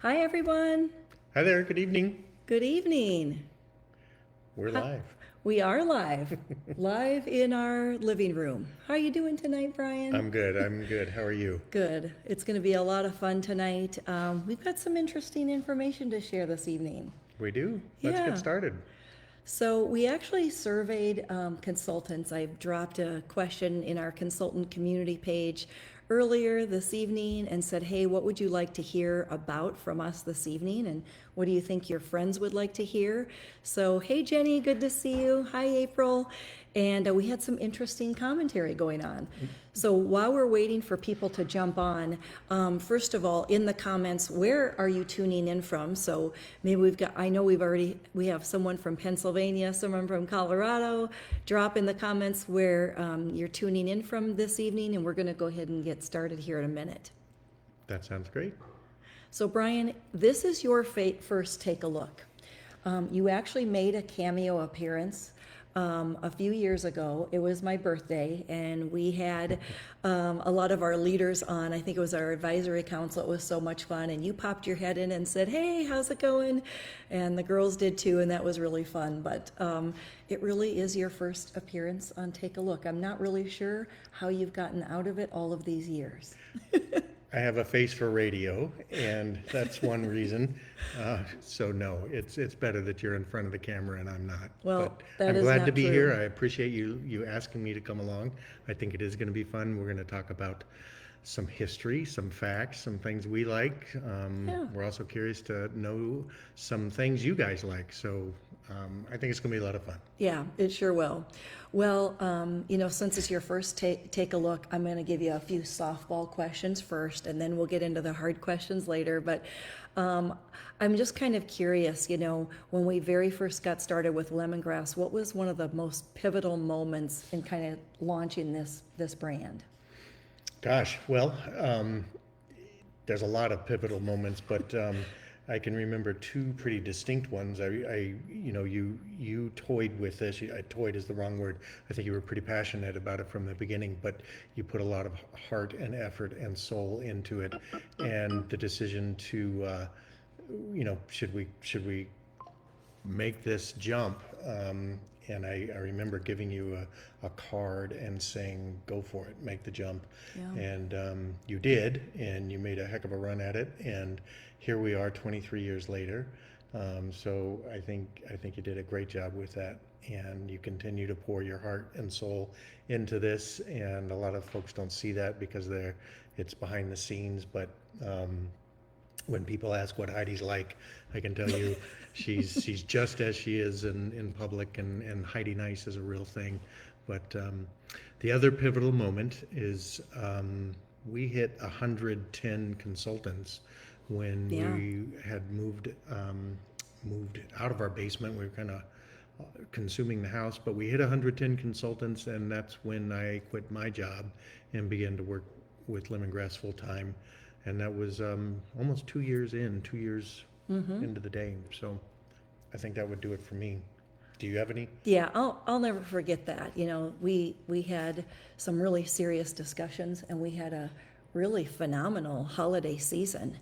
Hi, everyone. Hi there, good evening. Good evening. We're Hi- live. We are live, live in our living room. How are you doing tonight, Brian? I'm good. How are you? Good. It's going to be a lot of fun tonight. We've got some interesting information to share this evening. We do. Let's get Yeah. started. So we actually surveyed consultants. I've dropped a question in our consultant community page earlier this evening and said, hey, what would you like to hear about from us this evening? And what do you think your friends would like to hear? So, hey, Jenny, good to see you. Hi, April. And we had some interesting commentary going on. So while we're waiting for people to jump on, first of all, in the comments, where are you tuning in from? So maybe I know we have someone from Pennsylvania, someone from Colorado. Drop in the comments where you're tuning in from this evening, and we're going to go ahead and get started here in a minute. That sounds great. So Brian, this is your first take a look. You actually made a cameo appearance a few years ago. It was my birthday, and we had a lot of our leaders on. I think it was our advisory council. It was so much fun, and you popped your head in and said, hey, how's it going? And the girls did too, and that was really fun. But it really is your first appearance on Take a Look. I'm not really sure how you've gotten out of it all of these years. I have a face for radio, and that's one reason. So no, it's better that you're in front of the camera and I'm not. Well, But that I'm is glad not to be true. here. I appreciate you asking me to come along. I think it is going to be fun. We're going to talk about some history, some facts, some things we like. Yeah. We're also curious to know some things you guys like. So I think it's going to be a lot of fun. Yeah, it sure will. Well, since it's your first take a look, I'm going to give you a few softball questions first, and then we'll get into the hard questions later. But I'm just kind of curious, when we very first got started with Lemongrass, what was one of the most pivotal moments in kind of launching this brand? Gosh, well, there's a lot of pivotal moments, but I can remember two pretty distinct ones. You toyed with this. Toyed is the wrong word. I think you were pretty passionate about it from the beginning, but you put a lot of heart and effort and soul into it, and the decision to, should we make this jump? And I remember giving you a card and saying, go for it, make the jump. Yeah. And you did, and you made a heck of a run at it. And here we are 23 years later. So I think you did a great job with that. And you continue to pour your heart and soul into this. And a lot of folks don't see that because it's behind the scenes. But when people ask what Heidi's like, I can tell you she's just as she is in public, and Heidi Nice is a real thing. But the other pivotal moment is we hit 110 consultants when Yeah. we had moved out of our basement. We were kind of consuming the house, but we hit 110 consultants, and that's when I quit my job and began to work with Lemongrass full time. And that was almost 2 years into the day. So I think that would do it for me. Do you have any? Yeah, I'll never forget that. We had some really serious discussions, and we had a really phenomenal holiday season.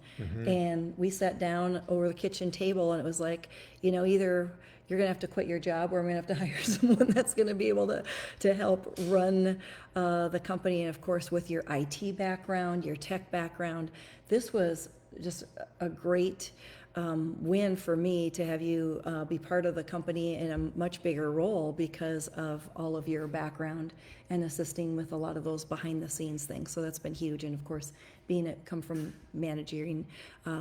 And we sat down over the kitchen table, and it was like, either you're going to have to quit your job, or I'm going to have to hire someone that's going to be able to help run the company. And of course, with your IT background, your tech background, this was just a great win for me to have you be part of the company in a much bigger role because of all of your background and assisting with a lot of those behind the scenes things. So that's been huge. And of course, come from managing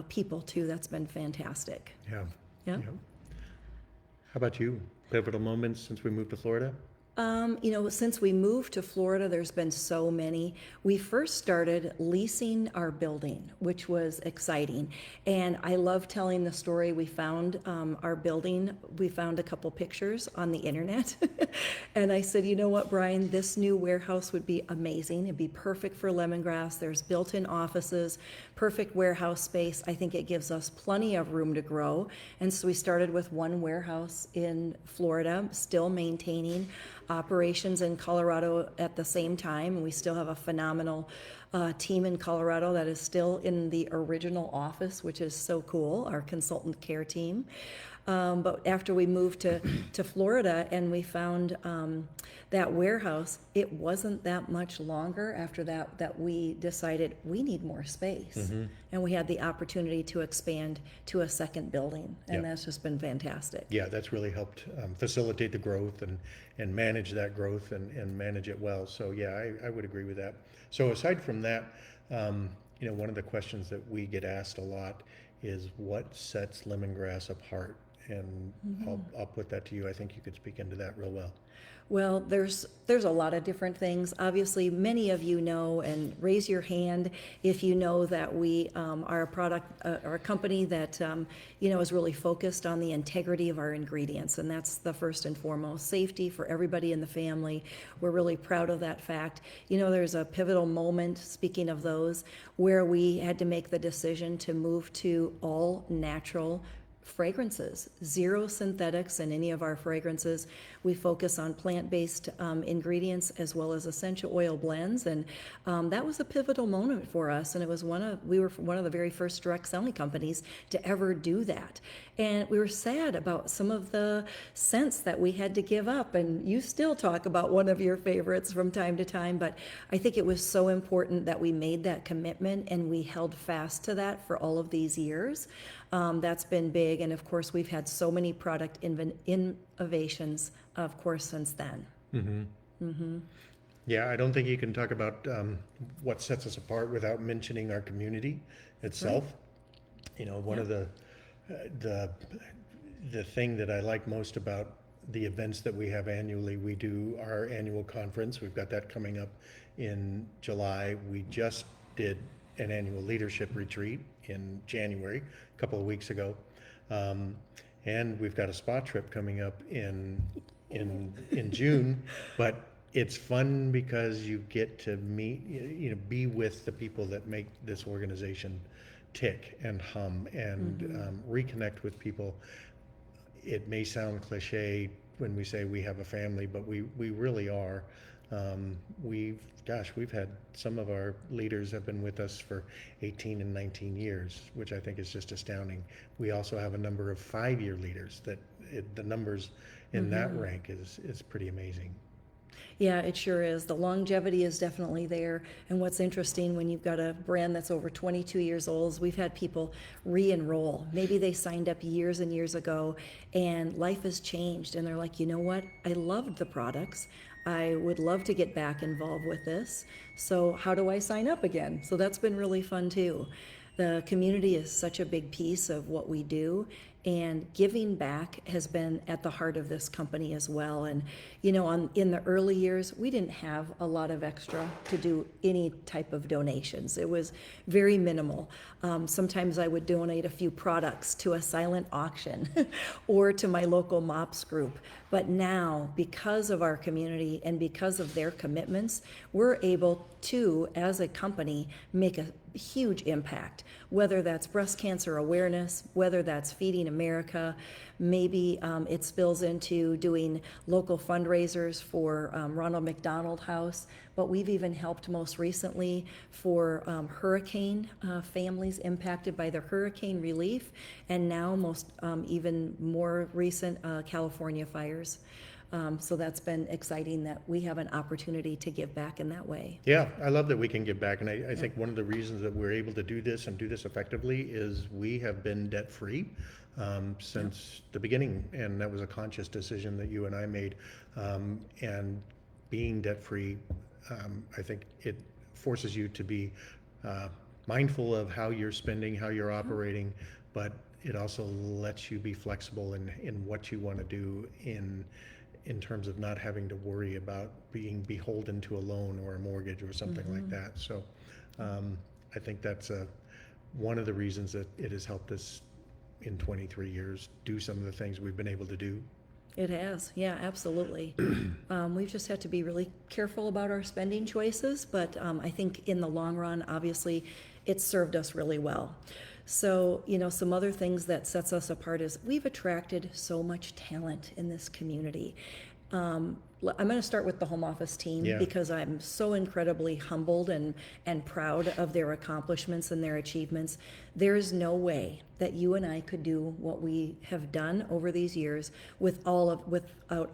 people too, that's been fantastic. Yeah. Yeah. How about you? Pivotal moments since we moved to Florida? Since we moved to Florida, there's been so many. We first started leasing our building, which was exciting. And I love telling the story. We found our building. We found a couple pictures on the internet. And I said, you know what, Brian, this new warehouse would be amazing. It'd be perfect for Lemongrass. There's built-in offices, perfect warehouse space. I think it gives us plenty of room to grow. And so we started with one warehouse in Florida, still maintaining. operations in Colorado at the same time. And we still have a phenomenal team in Colorado that is still in the original office, which is so cool, our consultant care team. But after we moved to Florida and we found that warehouse, it wasn't that much longer after that we decided we need more space. And we had the opportunity to expand to a second building. And that's just been fantastic. Yeah, that's really helped facilitate the growth and manage that growth and manage it well. So yeah, I would agree with that. So aside from that, one of the questions that we get asked a lot is what sets Lemongrass apart? And I'll put that to you. I think you could speak into that real well. Well, there's a lot of different things. Obviously, many of you know, and raise your hand if you know that we are a company that is really focused on the integrity of our ingredients, and that's the first and foremost. Safety for everybody in the family. We're really proud of that fact. There's a pivotal moment, speaking of those, where we had to make the decision to move to all natural fragrances, zero synthetics in any of our fragrances. We focus on plant-based ingredients as well as essential oil blends, and that was a pivotal moment for us. And it was we were one of the very first direct selling companies to ever do that. And we were sad about some of the scents that we had to give up. And you still talk about one of your favorites from time to time, but I think it was so important that we made that commitment and we held fast to that for all of these years. That's been big. And of course, we've had so many product innovations, of course, since then. Yeah, I don't think you can talk about what sets us apart without mentioning our community itself. Right. One of the thing that I like most about the events that we have annually, we do our annual conference. We've got that coming up in July. We just did an annual leadership retreat in January, a couple of weeks ago. And we've got a spa trip coming up in June, but it's fun because you get to meet, be with the people that make this organization tick and hum and reconnect with people. It may sound cliche when we say we have a family, but we really are. We've had some of our leaders have been with us for 18 and 19 years, which I think is just astounding. We also have a number of 5-year leaders the numbers in that rank is pretty amazing. Yeah, it sure is. The longevity is definitely there. And what's interesting when you've got a brand that's over 22 years old, we've had people re-enroll. Maybe they signed up years and years ago and life has changed. And they're like, you know what? I loved the products. I would love to get back involved with this. So how do I sign up again? So that's been really fun too. The community is such a big piece of what we do, and giving back has been at the heart of this company as well. And in the early years, we didn't have a lot of extra to do any type of donations. It was very minimal. Sometimes I would donate a few products to a silent auction or to my local MOPS group. But now, because of our community and because of their commitments, we're able to, as a company, make a huge impact, whether that's breast cancer awareness, whether that's Feeding America, maybe it spills into doing local fundraisers for Ronald McDonald House, but we've even helped most recently for hurricane families impacted by the hurricane relief, and now even more recent California fires. So that's been exciting that we have an opportunity to give back in that way. Yeah, I love that we can give back. And I think one of the reasons that we're able to do this and do this effectively is we have been debt-free since the beginning. And that was a conscious decision that you and I made. And being debt-free, I think it forces you to be mindful of how you're spending, how you're operating, but it also lets you be flexible in what you want to do in terms of not having to worry about being beholden to a loan or a mortgage or something like that. So I think that's one of the reasons that it has helped us in 23 years do some of the things we've been able to do. It has, yeah, absolutely. We've just had to be really careful about our spending choices, but I think in the long run, obviously, it's served us really well. So, some other things that sets us apart is we've attracted so much talent in this community. I'm going to start with the home office team Yeah. because I'm so incredibly humbled and proud of their accomplishments and their achievements. There is no way that you and I could do what we have done over these years without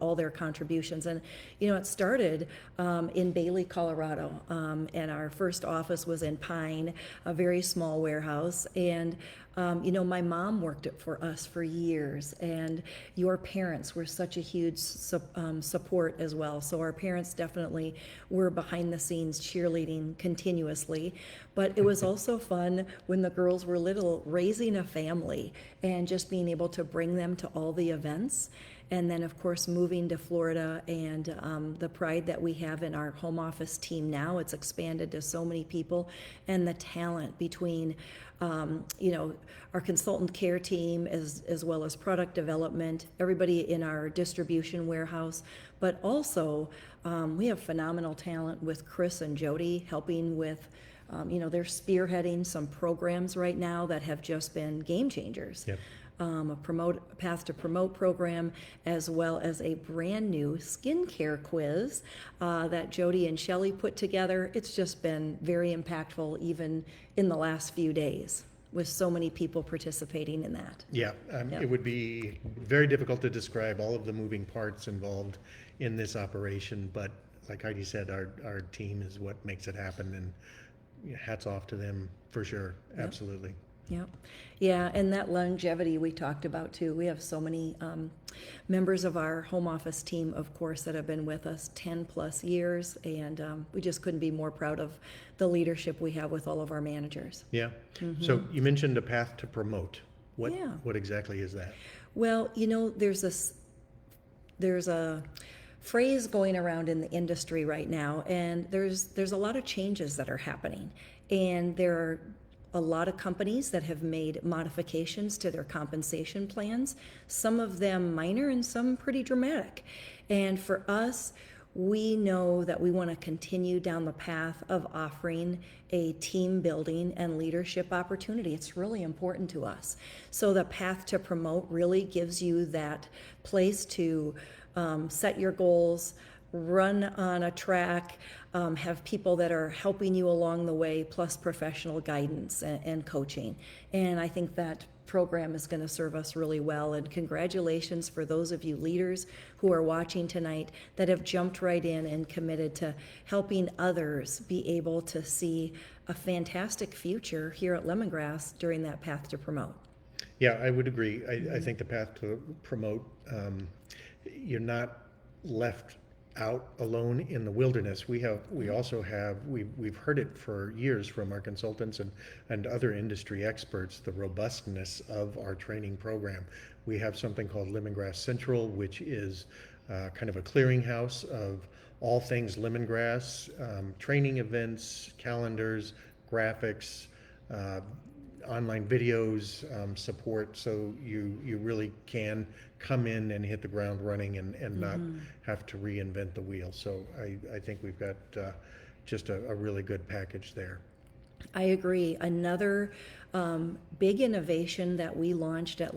all their contributions. And it started in Bailey, Colorado, and our first office was in Pine, a very small warehouse. And my mom worked it for us for years, and your parents were such a huge support as well. So our parents definitely were behind the scenes cheerleading continuously. But it was also fun when the girls were little, raising a family and just being able to bring them to all the events. And then, of course, moving to Florida and the pride that we have in our home office team now, it's expanded to so many people, and the talent between, our consultant care team as well as product development, everybody in our distribution warehouse, but also we have phenomenal talent with Chris and Jody helping with, they're spearheading some programs right now that have just been game changers. Yep. A Path to Promote program, as well as a brand new skincare quiz that Jody and Shelley put together. It's just been very impactful even in the last few days with so many people participating in that. Yeah, Yep. It would be very difficult to describe all of the moving parts involved in this operation, but like Heidi said, our team is what makes it happen, and hats off to them for sure. Yep. Absolutely. Yep. Yeah, and that longevity we talked about too. We have so many members of our home office team, of course, that have been with us 10 plus years, and we just couldn't be more proud of the leadership we have with all of our managers. Yeah. So you mentioned a path to promote. Yeah. What exactly is that? Well, there's a phrase going around in the industry right now, and there's a lot of changes that are happening, and there are a lot of companies that have made modifications to their compensation plans, some of them minor and some pretty dramatic. And for us, we know that we want to continue down the path of offering a team building and leadership opportunity. It's really important to us. So the Path to Promote really gives you that place to set your goals, run on a track, have people that are helping you along the way, plus professional guidance and coaching. And I think that program is going to serve us really well. And congratulations for those of you leaders who are watching tonight that have jumped right in and committed to helping others be able to see a fantastic future here at Lemongrass during that Path to Promote. Yeah, I would agree. I think the path to promote, you're not left out alone in the wilderness. We've heard it for years from our consultants and other industry experts, the robustness of our training program. We have something called Lemongrass Central, which is kind of a clearinghouse of all things lemongrass, training events, calendars, graphics, online videos, support, so you really can come in and hit the ground running and not have to reinvent the wheel. So I think we've got just a really good package there. I agree. Another big innovation that we launched at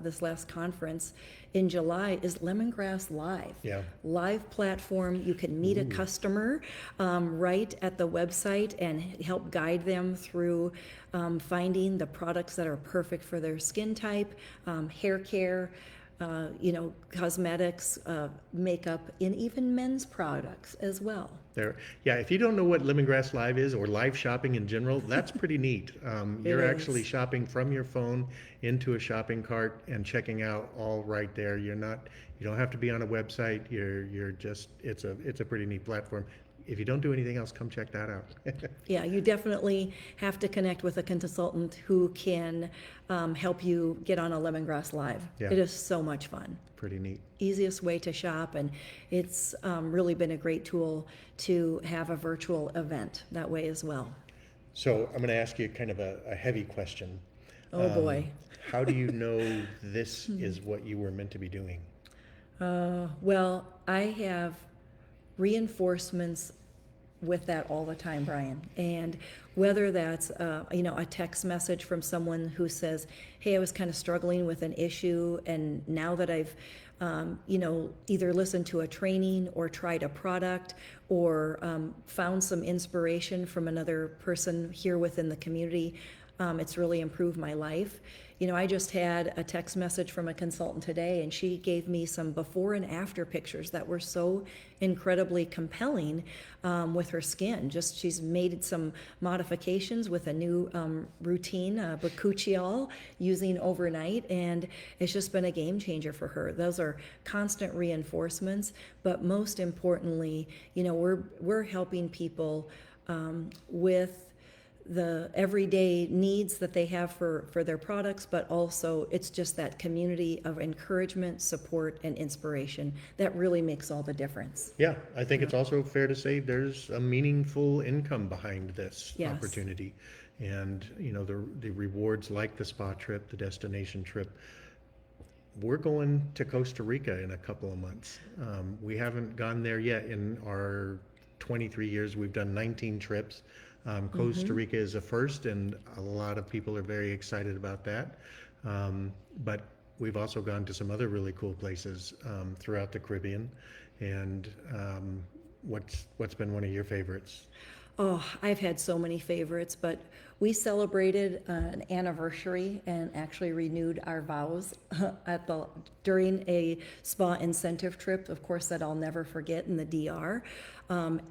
this last conference in July is Lemongrass Live. Yeah. Live platform. You can meet a customer right at the website and help guide them through finding the products that are perfect for their skin type, hair care, cosmetics, makeup, and even men's products as well. Yeah, if you don't know what Lemongrass Live is, or live shopping in general, that's pretty neat. You're actually shopping from your phone into a shopping cart and checking out all right there. You don't have to be on a website. It's a pretty neat platform. If you don't do anything else, come check that out. Yeah, you definitely have to connect with a consultant who can help you get on a Lemongrass Live. Yeah. It is so much fun. Pretty neat. Easiest way to shop, and it's really been a great tool to have a virtual event that way as well. So I'm going to ask you kind of a heavy question. Oh boy. How do you know this is what you were meant to be doing? Well, I have reinforcements with that all the time, Brian. And whether that's, a text message from someone who says, hey, I was kind of struggling with an issue, and now that I've, either listened to a training or tried a product or found some inspiration from another person here within the community, it's really improved my life. I just had a text message from a consultant today, and she gave me some before and after pictures that were so incredibly compelling with her skin. Just she's made some modifications with a new routine, bakuchiol, using overnight, and it's just been a game changer for her. Those are constant reinforcements, but most importantly, we're helping people with the everyday needs that they have for their products, but also it's just that community of encouragement, support, and inspiration that really makes all the difference. Yeah, I think it's also fair to say there's a meaningful income behind this Yes. opportunity. And, the rewards like the spa trip, the destination trip. We're going to Costa Rica in a couple of months. We haven't gone there yet. In our 23 years, we've done 19 trips. Costa Rica is a first, and a lot of people are very excited about that. But we've also gone to some other really cool places throughout the Caribbean. And what's been one of your favorites? Oh, I've had so many favorites, but we celebrated an anniversary and actually renewed our vows during a spa incentive trip, of course, that I'll never forget, in the DR.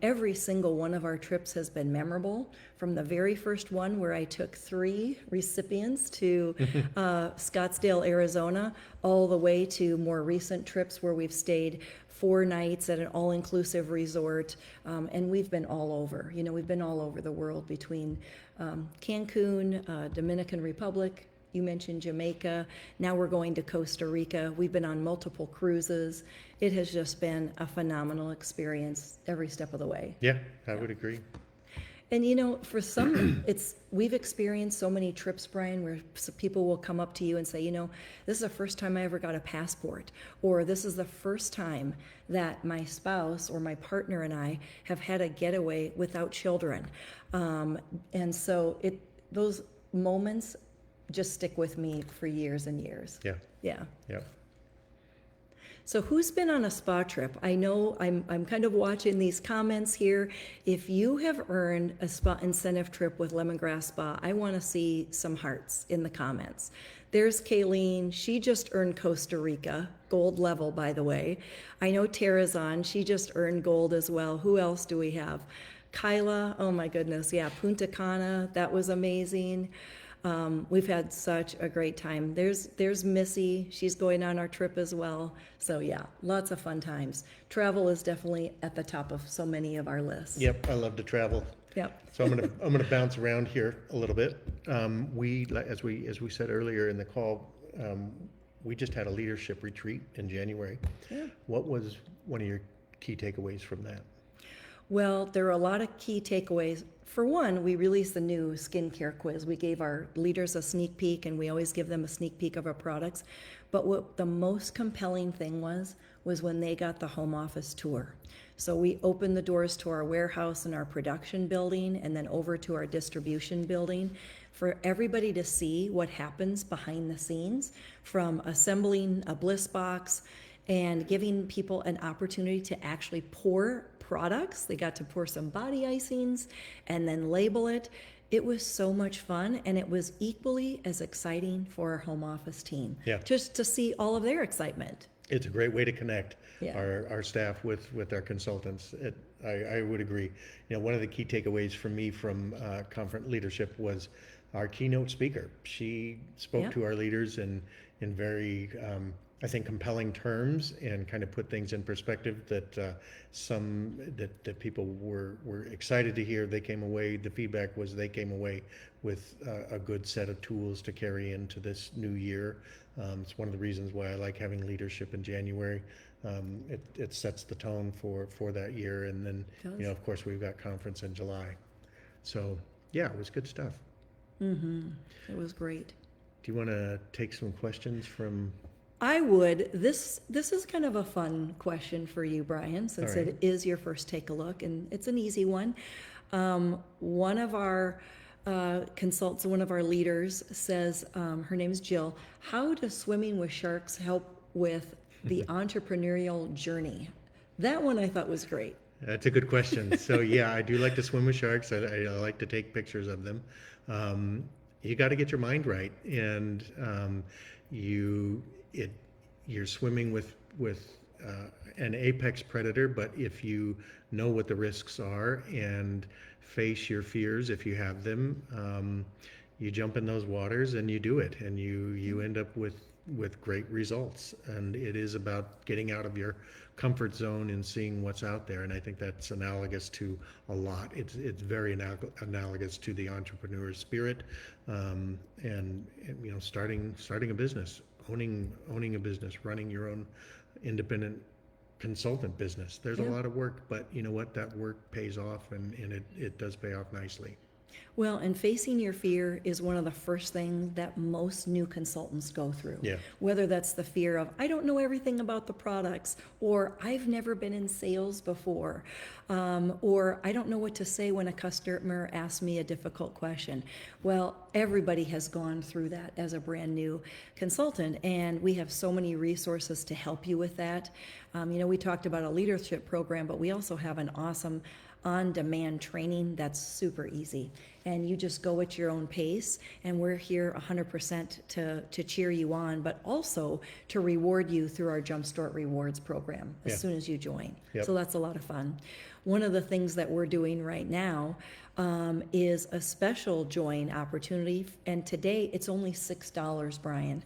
Every single one of our trips has been memorable. From the very first one, where I took 3 recipients to Scottsdale, Arizona, all the way to more recent trips where we've stayed 4 nights at an all-inclusive resort, and we've been all over. We've been all over the world, between Cancun, Dominican Republic, you mentioned Jamaica, now we're going to Costa Rica. We've been on multiple cruises. It has just been a phenomenal experience every step of the way. Yeah, I would agree. And for some, we've experienced so many trips, Brian, where people will come up to you and say, this is the first time I ever got a passport, or this is the first time that my spouse or my partner and I have had a getaway without children. And so those moments just stick with me for years and years. Yeah. Yeah. Yeah. So who's been on a spa trip? I know I'm kind of watching these comments here. If you have earned a spa incentive trip with Lemongrass Spa, I want to see some hearts in the comments. There's Kayleen. She just earned Costa Rica, gold level, by the way. I know Tara's on. She just earned gold as well. Who else do we have? Kyla. Oh my goodness. Yeah, Punta Cana. That was amazing. We've had such a great time. There's Missy. She's going on our trip as well. So yeah, lots of fun times. Travel is definitely at the top of so many of our lists. Yep, I love to travel. Yep. So I'm gonna bounce around here a little bit. As we said earlier in the call, we just had a leadership retreat in January. Yeah. What was one of your key takeaways from that? Well, there are a lot of key takeaways. For one, we released the new skincare quiz. We gave our leaders a sneak peek, and we always give them a sneak peek of our products. But what the most compelling thing was when they got the home office tour. So we opened the doors to our warehouse and our production building, and then over to our distribution building, for everybody to see what happens behind the scenes, from assembling a bliss box and giving people an opportunity to actually pour products. They got to pour some body icings and then label it. It was so much fun, and it was equally as exciting for our home office team. Yeah. Just to see all of their excitement. It's a great way to connect Yeah. our staff with our consultants. I would agree. One of the key takeaways for me from conference leadership was our keynote speaker. She spoke Yeah. to our leaders in very I think compelling terms, and kind of put things in perspective that that people were excited to hear. They came away. The feedback was they came away with a good set of tools to carry into this new year. It's one of the reasons why I like having leadership in January. It sets the tone for that year, and then of course we've got conference in July. So yeah, it was good stuff. It was great. Do you want to take some questions from I would. This is kind of a fun question for you, Brian, since All right. it is your first take a look, and it's an easy one. One of our consultants, one of our leaders says, her name is Jill. How does swimming with sharks help with the entrepreneurial journey? That one I thought was great. That's a good question. So yeah, I do like to swim with sharks. I like to take pictures of them. You got to get your mind right, and you it you're swimming with an apex predator. But if you know what the risks are and face your fears, if you have them, you jump in those waters and you do it, and you end up with great results. And it is about getting out of your comfort zone and seeing what's out there. And I think that's analogous to a lot. It's very analogous to the entrepreneur spirit, and you know, starting a business, owning a business, running your own independent consultant business. There's a Yeah. lot of work, but you know what? That work pays off, and it does pay off nicely. Well, and facing your fear is one of the first things that most new consultants go through. Yeah. Whether that's the fear of, I don't know everything about the products, or I've never been in sales before, or I don't know what to say when a customer asks me a difficult question. Well, everybody has gone through that as a brand new consultant, and we have so many resources to help you with that. You know, we talked about a leadership program, but we also have an awesome on-demand training that's super easy, and you just go at your own pace, and we're here 100% to cheer you on, but also to reward you through our Jumpstart Rewards program as Yeah. soon as you join. Yep. So that's a lot of fun. One of the things that we're doing right now is a special join opportunity, and today it's only $6, Brian.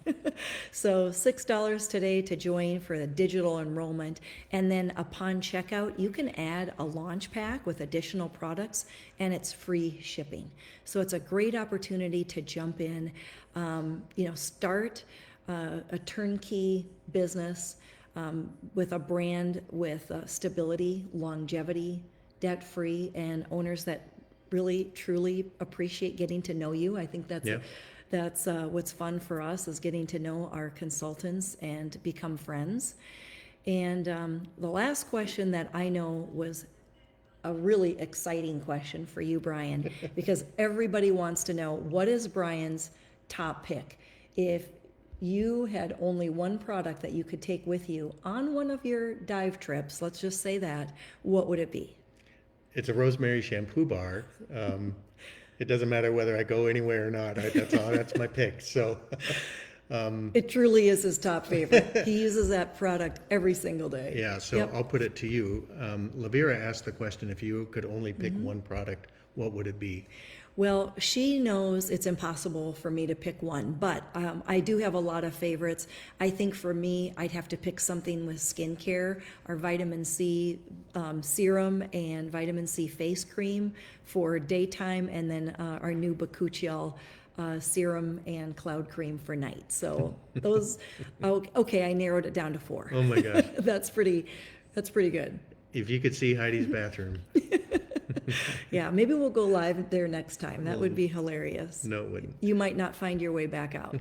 So $6 today to join for the digital enrollment, and then upon checkout you can add a launch pack with additional products, and it's free shipping. So it's a great opportunity to jump in, you know, start a turnkey business with a brand with stability, longevity, debt-free, and owners that really truly appreciate getting to know you. I think that's Yeah. that's what's fun for us, is getting to know our consultants and become friends. And the last question that I know was a really exciting question for you, Brian, because everybody wants to know, what is Brian's top pick? If you had only one product that you could take with you on one of your dive trips, let's just say that, what would it be? It's a rosemary shampoo bar. It doesn't matter whether I go anywhere or not. That's my pick. So, It truly is his top favorite. He uses that product every single day. yeah, so Yep. I'll put it to you. Lavira asked the question, if you could only pick one product, what would it be? Well, she knows it's impossible for me to pick one, but I do have a lot of favorites. I think for me, I'd have to pick something with skincare, our vitamin C serum and vitamin C face cream for daytime, and then our new Bakuchiol serum and cloud cream for night. So those, okay, I narrowed it down to 4. Oh my gosh. That's pretty good. If you could see Heidi's bathroom. Yeah, maybe we'll go live there next time. That would be hilarious. No, it wouldn't. You might not find your way back out.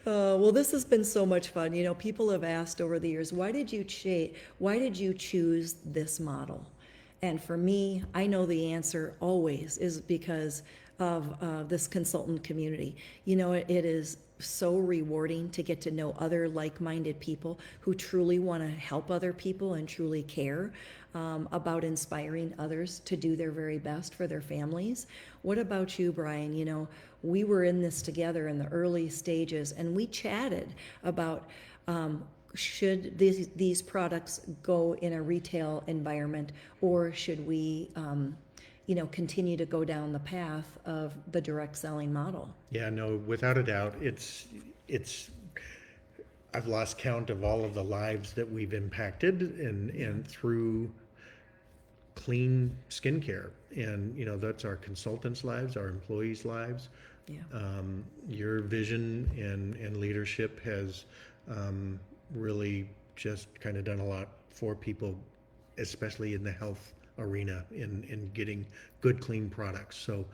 Well, this has been so much fun. You know, people have asked over the years, why did you choose this model? And for me, I know the answer always is because of this consultant community. You know, it is so rewarding to get to know other like-minded people who truly want to help other people and truly care about inspiring others to do their very best for their families. What about you, Brian? You know, we were in this together in the early stages, and we chatted about should these products go in a retail environment, or should we you know, continue to go down the path of the direct selling model? Yeah, no, without a doubt, I've lost count of all of the lives that we've impacted, and through clean skincare. And, you know, that's our consultants' lives, our employees' lives. Yeah. Your vision and leadership has really just kind of done a lot for people, especially in the health arena, in getting good, clean products. So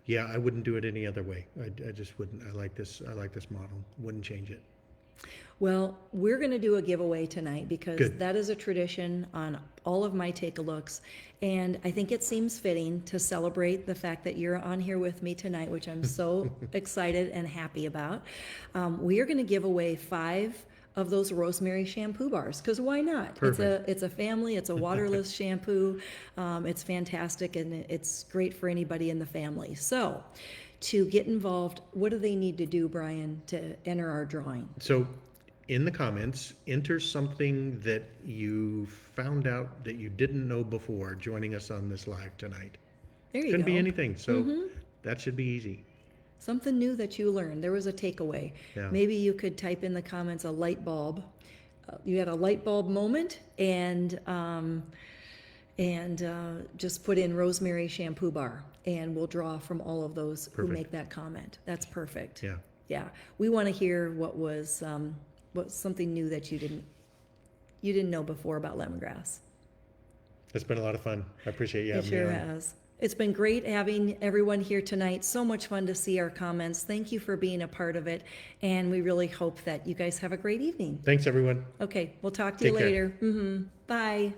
yeah, I wouldn't do it any other way. I just wouldn't. I like this model. Wouldn't change it. Well, we're going to do a giveaway tonight because Good. that is a tradition on all of my take-a-looks. And I think it seems fitting to celebrate the fact that you're on here with me tonight, which I'm so excited and happy about. We are going to give away 5 of those rosemary shampoo bars, because why not? Perfect. It's a family, it's a waterless shampoo. It's fantastic, and it's great for anybody in the family. So to get involved, what do they need to do, Brian, to enter our drawing? So in the comments, enter something that you found out that you didn't know before joining us on this live tonight. There you Can go. be anything, so that should be easy. Something new that you learned. There was a takeaway. Yeah. Maybe you could type in the comments a light bulb. You had a light bulb moment, and just put in rosemary shampoo bar, and we'll draw from all of those who Perfect. make that comment. That's perfect. Yeah. Yeah. We want to hear what's something new that you didn't know before about lemongrass. It's been a lot of fun. I appreciate you It having me sure on. has. It's been great having everyone here tonight. So much fun to see our comments. Thank you for being a part of it. And we really hope that you guys have a great evening. Thanks, everyone. Okay, we'll talk to you Take care. later. Bye.